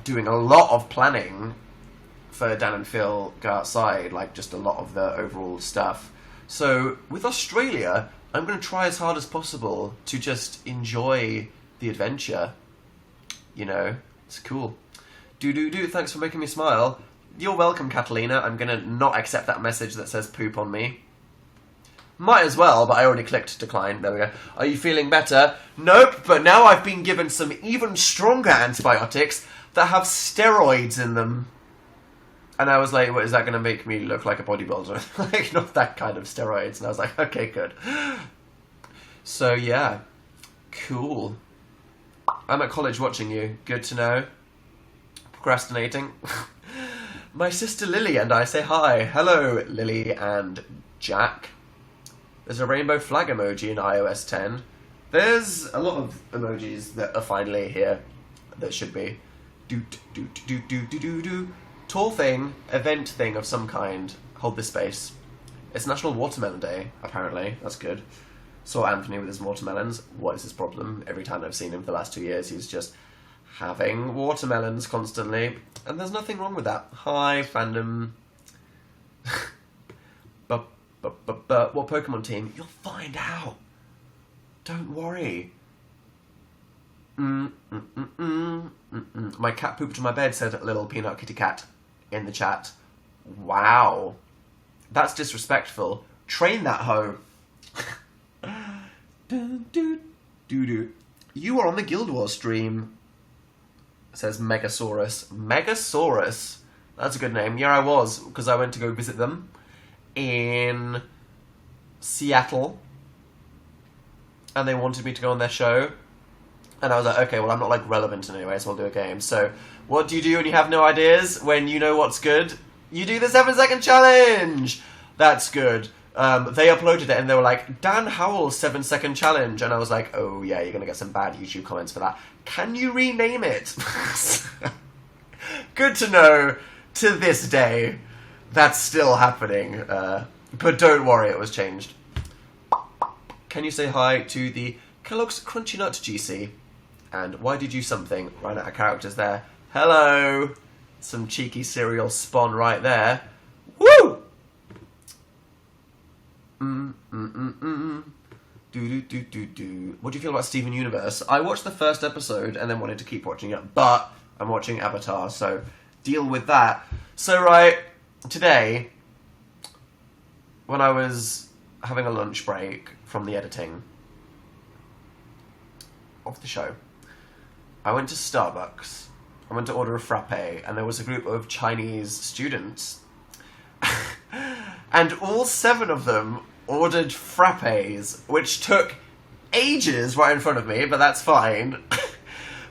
doing a lot of planning for Dan and Phil Go Outside, like just a lot of the overall stuff. So with Australia, I'm going to try as hard as possible to just enjoy the adventure. You know, it's cool. Thanks for making me smile. You're welcome, Catalina. I'm going to not accept that message that says poop on me. Might as well, but I already clicked decline. There we go. Are you feeling better? Nope, but now I've been given some even stronger antibiotics that have steroids in them. And I was like, what, is that going to make me look like a bodybuilder? Like, not that kind of steroids. And I was like, okay, good. So, yeah. Cool. I'm at college watching you. Good to know. Procrastinating. My sister Lily and I say hi. Hello, Lily and Jack. There's a rainbow flag emoji in iOS 10. There's a lot of emojis that are finally here that should be. Tall thing, event thing of some kind. Hold this space. It's National Watermelon Day, apparently. That's good. Saw Anthony with his watermelons. What is his problem? Every time I've seen him for the last 2 years, he's just having watermelons constantly. And there's nothing wrong with that. Hi, fandom. What Pokemon team? You'll find out. Don't worry. My cat pooped on my bed, said Little Peanut Kitty Cat in the chat. Wow. That's disrespectful. Train that hoe. You are on the Guild Wars stream, says Megasaurus. Megasaurus? That's a good name. Yeah, I was, because I went to go visit them in Seattle, and they wanted me to go on their show, and I was like, okay, well, I'm not like relevant in any way, so I'll do a game. So what do you do when you have no ideas, when you know what's good? You do the 7-second challenge. That's good. They uploaded it and they were like, Dan Howell's 7-second challenge, and I was like, oh yeah, you're gonna get some bad YouTube comments for that. Can you rename it? Good to know. To this day, that's still happening, but don't worry, it was changed. Can you say hi to the Kellogg's Crunchy Nut GC? And why did you something? Right out of characters there. Hello! Some cheeky cereal spawn right there. Woo! What do you feel about Steven Universe? I watched the first episode and then wanted to keep watching it, but I'm watching Avatar, so deal with that. So, right, today, when I was having a lunch break from the editing of the show, I went to Starbucks. I went to order a frappe, and there was a group of Chinese students. And all 7 of them ordered frappes, which took ages right in front of me, but that's fine.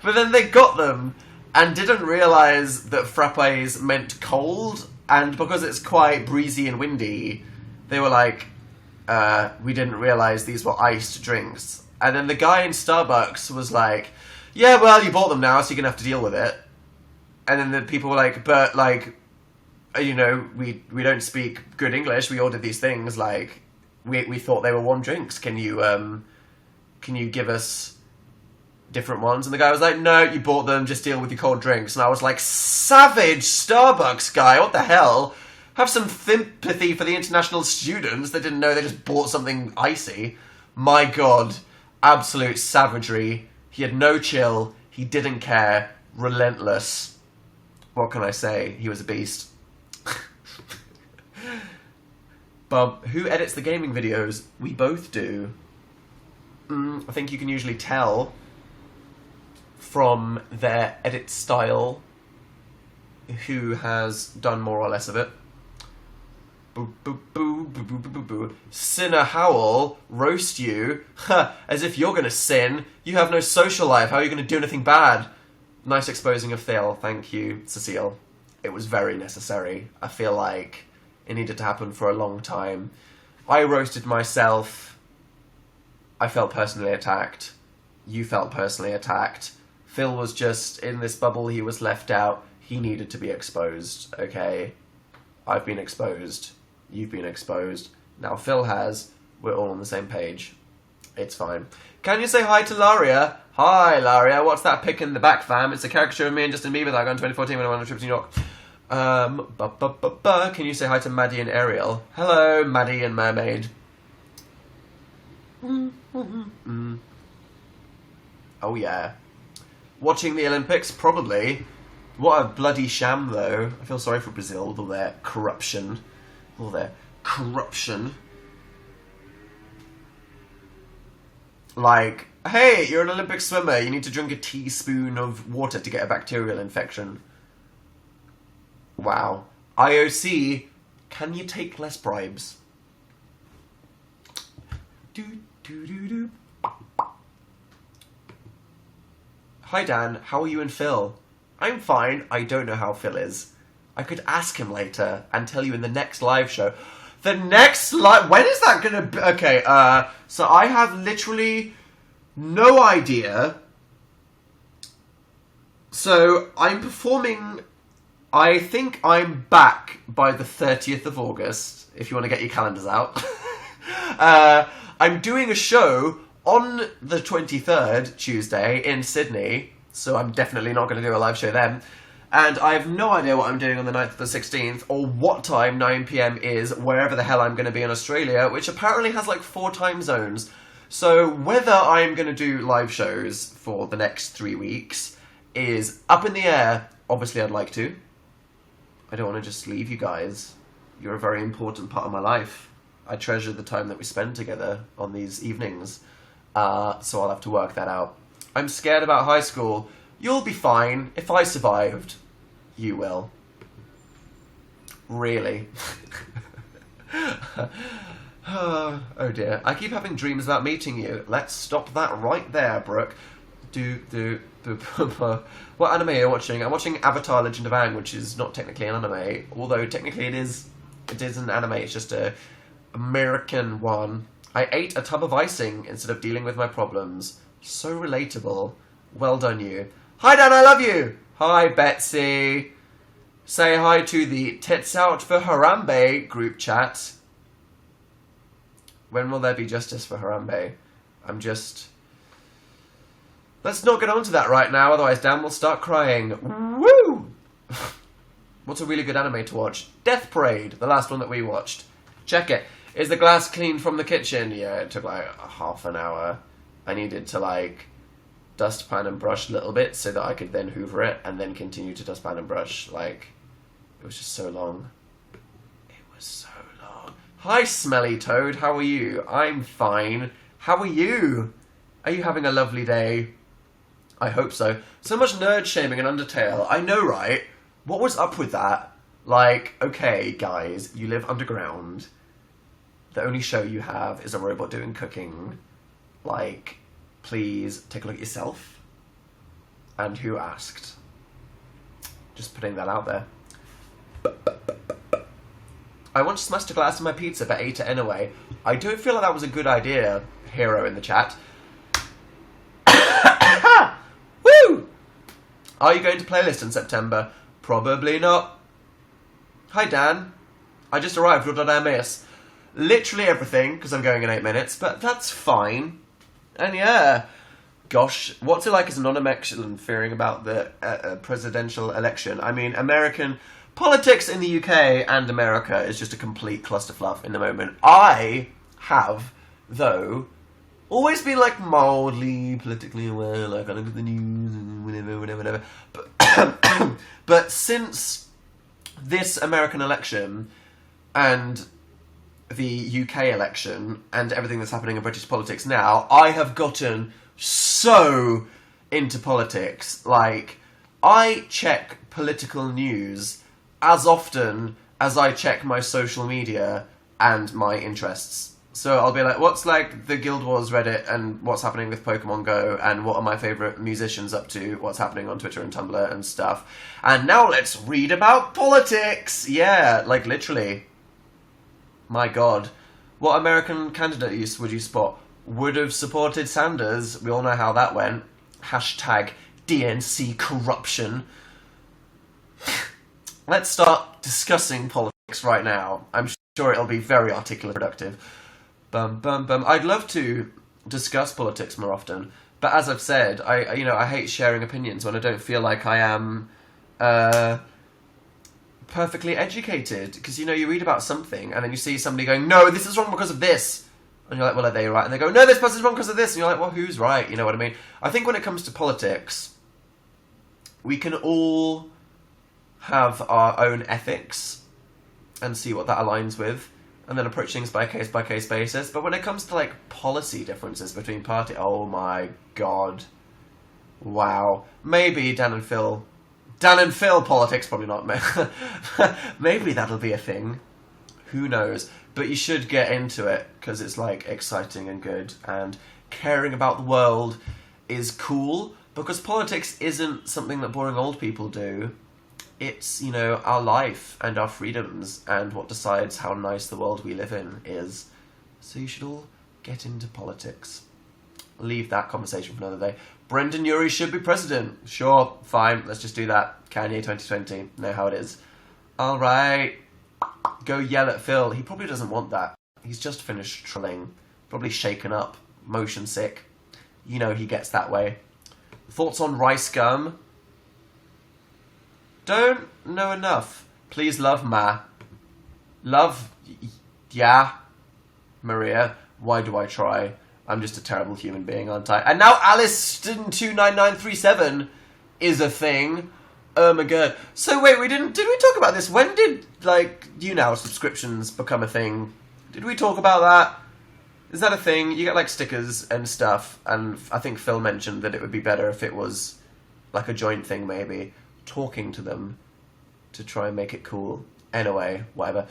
But then they got them and didn't realise that frappes meant cold, and because it's quite breezy and windy, they were like, we didn't realise these were iced drinks. And then the guy in Starbucks was like, yeah, well, you bought them now, so you're going to have to deal with it. And then the people were like, but, like, you know, we don't speak good English, we ordered these things, like, we thought they were warm drinks, can you can you give us different ones? And the guy was like, no, you bought them, just deal with your cold drinks. And I was like, savage Starbucks guy, what the hell? Have some sympathy for the international students that didn't know they just bought something icy. My God, absolute savagery. He had no chill, he didn't care, relentless. What can I say? He was a beast. But who edits the gaming videos? We both do. I think you can usually tell from their edit style who has done more or less of it. Boo, boo, boo, boo, boo, boo, boo. Sinner Howl, roast you. As if you're going to sin. You have no social life. How are you going to do anything bad? Nice exposing of Thale. Thank you, Cecile. It was very necessary. I feel like it needed to happen for a long time. I roasted myself. I felt personally attacked. You felt personally attacked. Phil was just in this bubble. He was left out. He needed to be exposed, okay? I've been exposed. You've been exposed. Now Phil has. We're all on the same page. It's fine. Can you say hi to Laria? Hi, Laria. What's that pic in the back, fam? It's a caricature of me and Justin Bieber that I got in 2014 when I went on a trip to New York. Can you say hi to Maddie and Ariel? Hello, Maddie and Mermaid. Oh, yeah. Watching the Olympics? Probably. What a bloody sham, though. I feel sorry for Brazil with all their corruption. All their corruption. Like, hey, you're an Olympic swimmer. You need to drink a teaspoon of water to get a bacterial infection. Wow. IOC, can you take less bribes? Hi, Dan. How are you and Phil? I'm fine. I don't know how Phil is. I could ask him later and tell you in the next live show. The next live... When is that going to be? Okay, so I have literally no idea. So I'm performing... I think I'm back by the 30th of August, if you want to get your calendars out. I'm doing a show on the 23rd, Tuesday, in Sydney, so I'm definitely not going to do a live show then. And I have no idea what I'm doing on the 9th of the 16th, or what time 9 PM is, wherever the hell I'm going to be in Australia, which apparently has like 4 time zones. So whether I'm going to do live shows for the next 3 weeks is up in the air. Obviously I'd like to. I don't want to just leave you guys. You're a very important part of my life. I treasure the time that we spend together on these evenings. So I'll have to work that out. I'm scared about high school. You'll be fine. If I survived, you will. Really. Oh dear. I keep having dreams about meeting you. Let's stop that right there, Brooke. What anime are you watching? I'm watching Avatar Legend of Aang, which is not technically an anime, although technically it is an anime, it's just a American one. I ate a tub of icing instead of dealing with my problems. So relatable. Well done, you. Hi, Dan, I love you! Hi, Betsy. Say hi to the Tits Out for Harambe group chat. When will there be justice for Harambe? Let's not get on to that right now, otherwise Dan will start crying. Woo! What's a really good anime to watch? Death Parade, the last one that we watched. Check it. Is the glass clean from the kitchen? Yeah, it took like half an hour. I needed to like dustpan and brush a little bit so that I could then hoover it and then continue to dustpan and brush. Like, it was just so long. It was so long. Hi, Smelly Toad. How are you? I'm fine. How are you? Are you having a lovely day? I hope so. So much nerd shaming in Undertale. I know, right? What was up with that? Like, okay, guys, you live underground. The only show you have is a robot doing cooking. Like, please take a look at yourself. And who asked? Just putting that out there. I once smashed a glass in my pizza but ate it anyway. I don't feel like that was a good idea, Hero in the chat. Woo! Are you going to playlist in September? Probably not. Hi, Dan. I just arrived. What did I miss? Literally everything, because I'm going in 8 minutes, but that's fine. And yeah, gosh, what's it like as a non-American fearing about the presidential election? I mean, American politics in the UK and America is just a complete clusterfluff in the moment. I have, though, always been like mildly politically aware, like I look at the news and whatever. But since this American election and the UK election and everything that's happening in British politics now, I have gotten so into politics. Like, I check political news as often as I check my social media and my interests. So I'll be like, what's like the Guild Wars Reddit and what's happening with Pokemon Go and what are my favourite musicians up to, what's happening on Twitter and Tumblr and stuff. And now let's read about politics! Yeah, like literally. My god. What American candidate would you spot? Would have supported Sanders. We all know how that went. Hashtag DNC corruption. Let's start discussing politics right now. I'm sure it'll be very articulate and productive. I'd love to discuss politics more often, but as I've said, I hate sharing opinions when I don't feel like I am perfectly educated. Because, you read about something and then you see somebody going, no, this is wrong because of this. And you're like, well, are they right? And they go, no, this person's wrong because of this. And you're like, well, who's right? You know what I mean? I think when it comes to politics, we can all have our own ethics and see what that aligns with, and then approach things by case basis. But when it comes to like policy differences between parties, oh my god, wow. Maybe Dan and Phil politics, probably not. Maybe that'll be a thing. Who knows? But you should get into it because it's like exciting and good, and caring about the world is cool because politics isn't something that boring old people do. It's, our life and our freedoms and what decides how nice the world we live in is. So you should all get into politics. Leave that conversation for another day. Brendan Urie should be president. Sure, fine, let's just do that. Kanye 2020, know how it is. Alright, go yell at Phil. He probably doesn't want that. He's just finished trolling. Probably shaken up, motion sick. He gets that way. Thoughts on rice gum? Don't know enough. Please love Ma. Love, yeah. Maria, why do I try? I'm just a terrible human being, aren't I? And now Aliston29937 is a thing. Oh my god. So wait, did we talk about this? When did, Younow subscriptions become a thing? Did we talk about that? Is that a thing? You get, stickers and stuff, and I think Phil mentioned that it would be better if it was, a joint thing, maybe. Talking to them to try and make it cool. Anyway, whatever.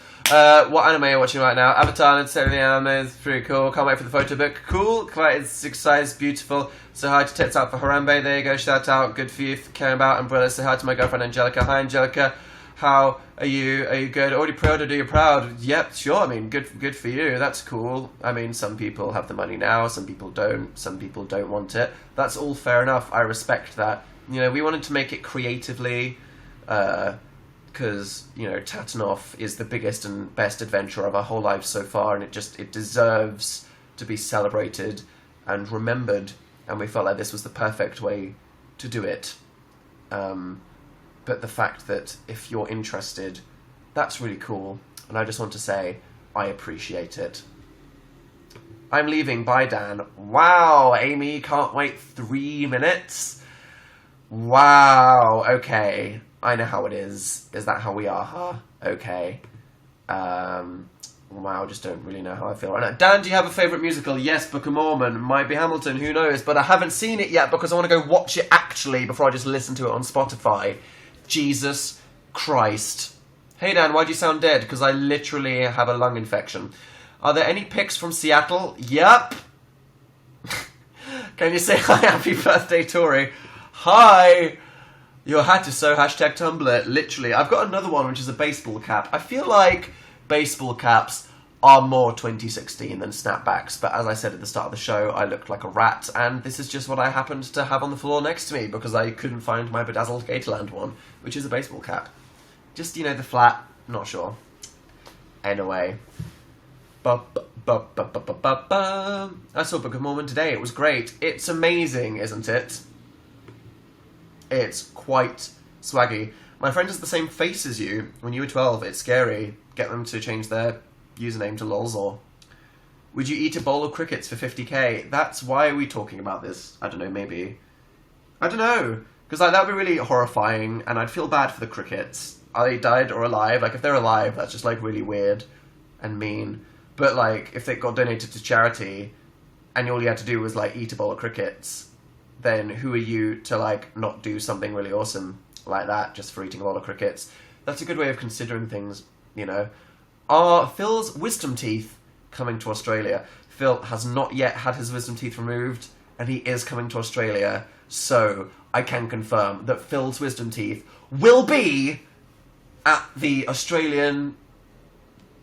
What anime are you watching right now? Avatar and the anime is pretty cool. Can't wait for the photo book. Cool. Quite size, beautiful. Say hi to Tits Out for Harambe. There you go. Shout out. Good for you for caring about Umbrella. Say hi to my girlfriend Angelica. Hi Angelica. How are you? Are you good? Already proud or do you proud? Yep, sure. I mean, good for you. That's cool. I mean, some people have the money now. Some people don't. Some people don't want it. That's all fair enough. I respect that. We wanted to make it creatively, because, Tatanov is the biggest and best adventure of our whole lives so far, and it deserves to be celebrated and remembered, and we felt like this was the perfect way to do it. But the fact that if you're interested, that's really cool, and I just want to say, I appreciate it. I'm leaving, bye Dan. Wow, Amy, can't wait 3 minutes? Wow, okay. I know how it is. Is that how we are, huh? Okay. Wow, I just don't really know how I feel right now. Dan, do you have a favourite musical? Yes, Book of Mormon. Might be Hamilton, who knows? But I haven't seen it yet because I want to go watch it actually before I just listen to it on Spotify. Jesus Christ. Hey Dan, why do you sound dead? Because I literally have a lung infection. Are there any pics from Seattle? Yup. Can you say hi, happy birthday, Tori? Hi! Your hat is so #Tumblr. Literally. I've got another one, which is a baseball cap. I feel like baseball caps are more 2016 than snapbacks, but as I said at the start of the show, I looked like a rat, and this is just what I happened to have on the floor next to me, because I couldn't find my bedazzled Gatorland one, which is a baseball cap. Just, the flat, not sure. Anyway. I saw Book of Mormon today. It was great. It's amazing, isn't it? It's quite swaggy. My friend has the same face as you. When you were 12, it's scary. Get them to change their username to Lolzor. Would you eat a bowl of crickets for 50k? That's why are we talking about this? I don't know, maybe. I don't know. Because like, that would be really horrifying, and I'd feel bad for the crickets. Are they dead or alive? Like, if they're alive, that's just, like, really weird and mean. But, like, if they got donated to charity, and all you had to do was, like, eat a bowl of crickets, then who are you to, like, not do something really awesome like that just for eating a bowl of crickets? That's a good way of considering things, you know. Are Phil's wisdom teeth coming to Australia? Phil has not yet had his wisdom teeth removed, and he is coming to Australia, so I can confirm that Phil's wisdom teeth will be at the Australian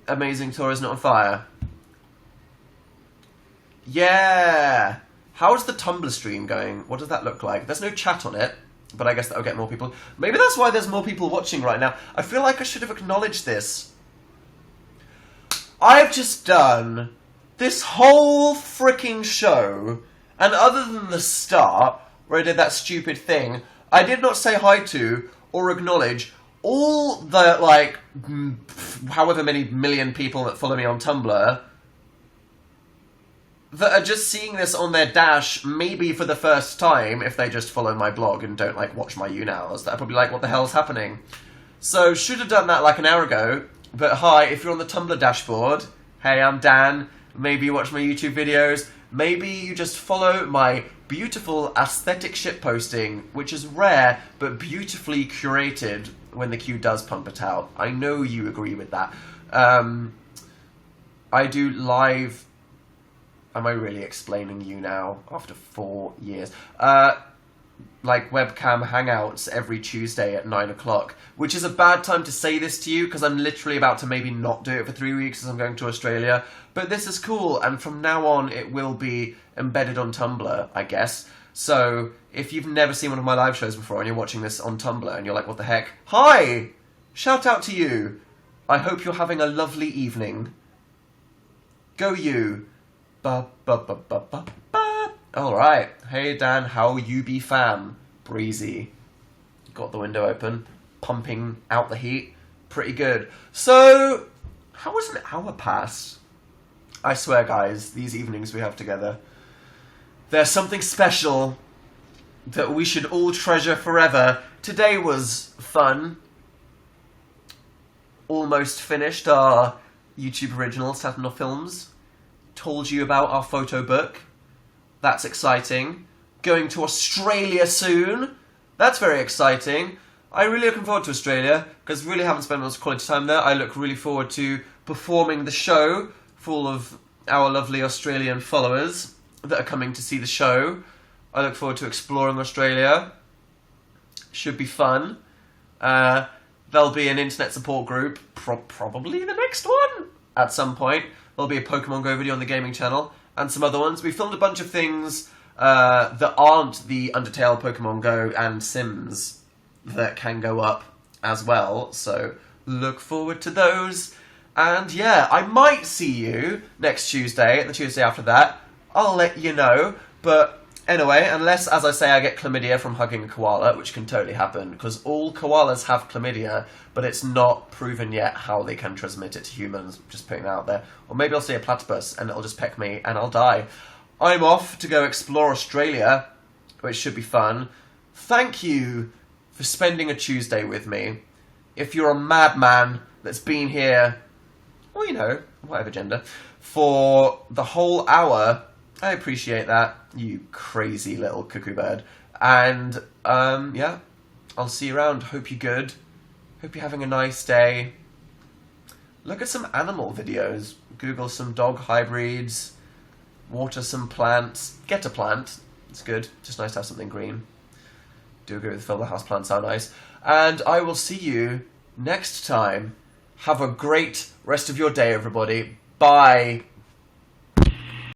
Amazing Tour Is Not on Fire. Yeah! How's the Tumblr stream going? What does that look like? There's no chat on it, but I guess that'll get more people. Maybe that's why there's more people watching right now. I feel like I should have acknowledged this. I've just done this whole freaking show, and other than the start, where I did that stupid thing, I did not say hi to or acknowledge all the, like, however many million people that follow me on Tumblr that are just seeing this on their dash, maybe for the first time, if they just follow my blog and don't, like, watch my Younows. They're probably like, what the hell's happening? So, should have done that, like, an hour ago. But hi, if you're on the Tumblr dashboard, hey, I'm Dan. Maybe you watch my YouTube videos. Maybe you just follow my beautiful aesthetic shitposting, which is rare, but beautifully curated when the queue does pump it out. I know you agree with that. I do live... Am I really explaining Younow after 4 years? Like webcam hangouts every Tuesday at 9 o'clock, which is a bad time to say this to you because I'm literally about to maybe not do it for 3 weeks as I'm going to Australia. But this is cool, and from now on it will be embedded on Tumblr, I guess. So if you've never seen one of my live shows before and you're watching this on Tumblr and you're like, what the heck? Hi! Shout out to you! I hope you're having a lovely evening. Go you! Ba ba ba ba ba ba. Alright. Hey Dan, how you be fam? Breezy. Got the window open. Pumping out the heat. Pretty good. So, how was an hour past? I swear guys, these evenings we have together, there's something special that we should all treasure forever. Today was fun. Almost finished our YouTube original, Saturn Films. Told you about our photo book. That's exciting. Going to Australia soon. That's very exciting. I'm really looking forward to Australia, because really haven't spent much quality time there. I look really forward to performing the show for all of our lovely Australian followers that are coming to see the show. I look forward to exploring Australia. Should be fun. There'll be an internet support group, probably the next one, at some point. There'll be a Pokemon Go video on the gaming channel, and some other ones. We filmed a bunch of things that aren't the Undertale, Pokemon Go, and Sims that can go up as well, so look forward to those. And yeah, I might see you next Tuesday, the Tuesday after that. I'll let you know, but anyway, unless, as I say, I get chlamydia from hugging a koala, which can totally happen, because all koalas have chlamydia, but it's not proven yet how they can transmit it to humans, just putting that out there. Or maybe I'll see a platypus, and it'll just peck me, and I'll die. I'm off to go explore Australia, which should be fun. Thank you for spending a Tuesday with me. If you're a madman that's been here, well, you know, whatever gender, for the whole hour, I appreciate that, you crazy little cuckoo bird. And, yeah, I'll see you around. Hope you're good. Hope you're having a nice day. Look at some animal videos. Google some dog hybrids. Water some plants. Get a plant. It's good. Just nice to have something green. Do agree with Phil, the houseplants are nice. And I will see you next time. Have a great rest of your day, everybody. Bye.